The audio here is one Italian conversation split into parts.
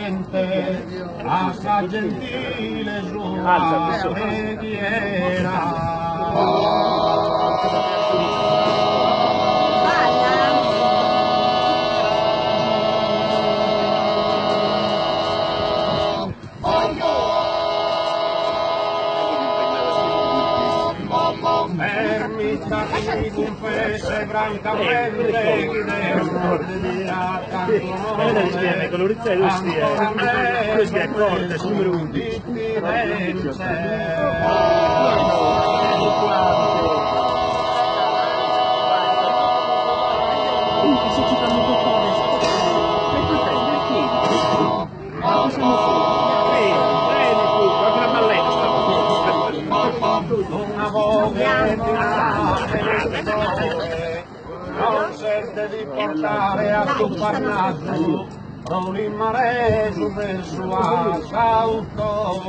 gente, a sta gentile sua preghiera. Permítame confesse francamente che devo dirà tanto colorizzare questi è corte, numero 11. Una voglia non sente di portare a suo Parnaso non il mareggio del suo autore.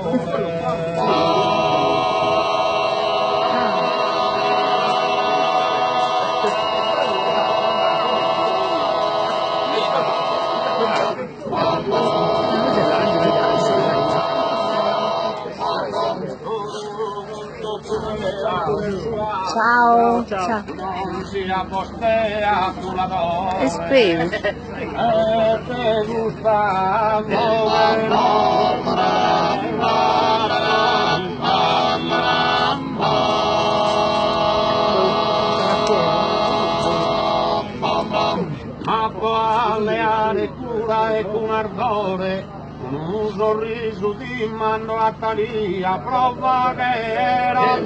Ciao, ciao. Non sia postea tu la donna. Esprimi. Te gusta ma può alleare cura e con ardore un sorriso di mano a Talia prova che era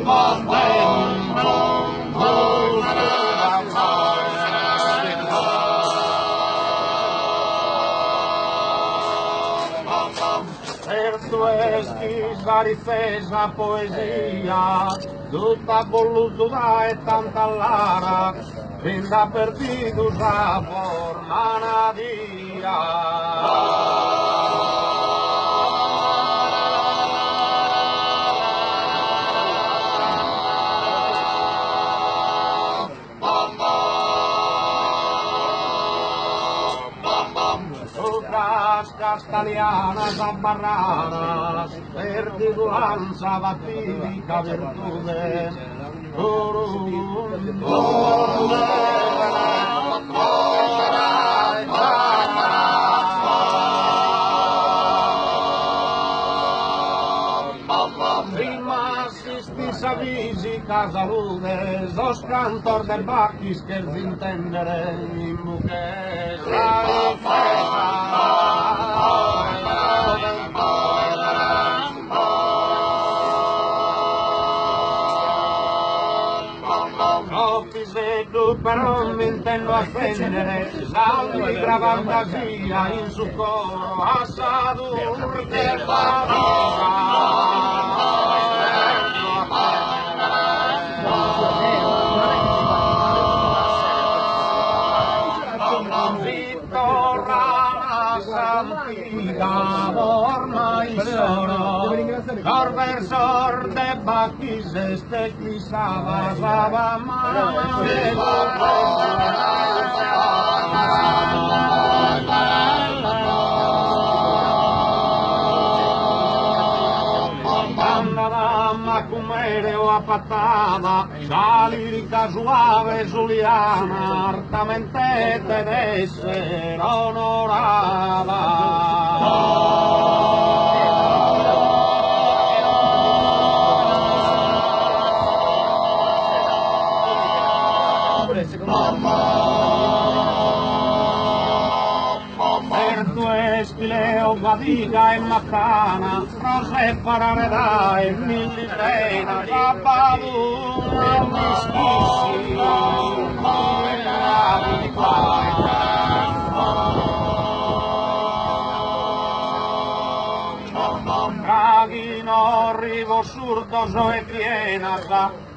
per questa rifesa poesia tutta voluta e tanta lara vinda perdido sa forma una dia. Castellianas ambarradas, perdidulanza vatílica virtude, prima assistis avvisi casaludes, os cantor del Bacchis che intendere in buchesa però mi intendo offendere, l'altra fantasia in su coro, assadur che ormai sono corversor de Bacchis este clisava sava mare o a patada, la lirica suave Giuliana, artamente deve essere onorata. Leo fatica e maccana, rose parare dai, millitena, babaduna, mischissima, di qua. Dragino, rivo surdoso e piena,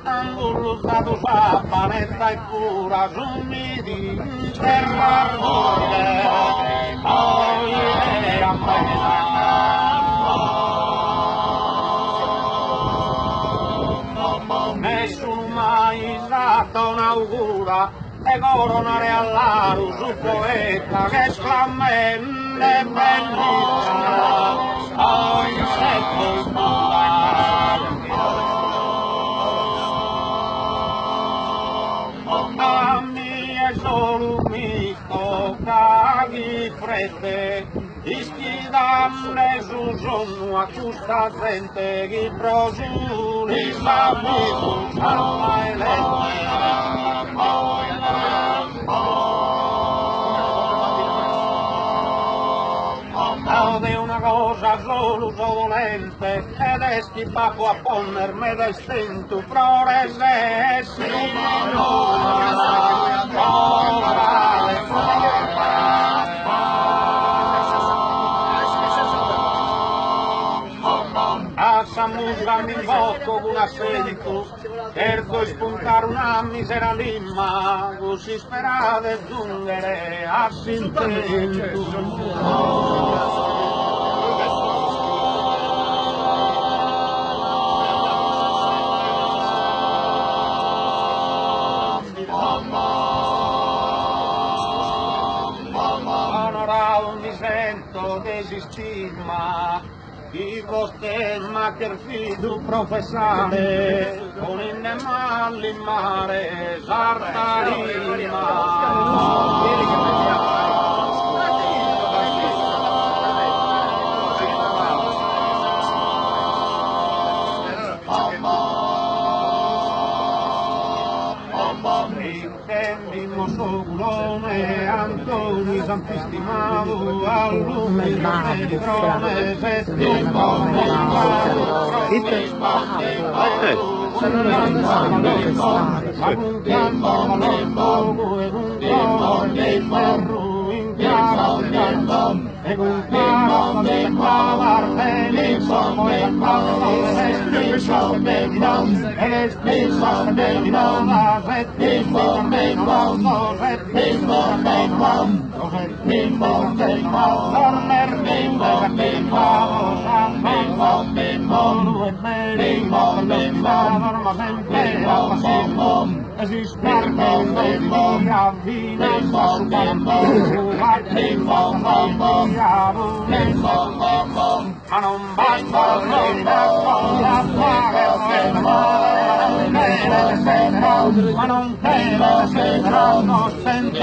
ambullusato sa, panetta e cura, sumidi, terra nessuno mai dato un'augura e coronare all'aru su poeta che sclamende bellissima rete, ischidamne su sonno a questa gente che prosuni sapitu salva e de una cosa solo volente ed è stipato a ponerme destinto progressi a Samuga mi invoco un assento cerco di spuntare una misera limma così sperate giungere a s'intento. Mi sento desistigma, chi vostemma che fidu professare, con il mal in mare, Intendimos oculone, Antoni Santistimado, allume il medrone, settimbo, ma non basta ma non teme, non sento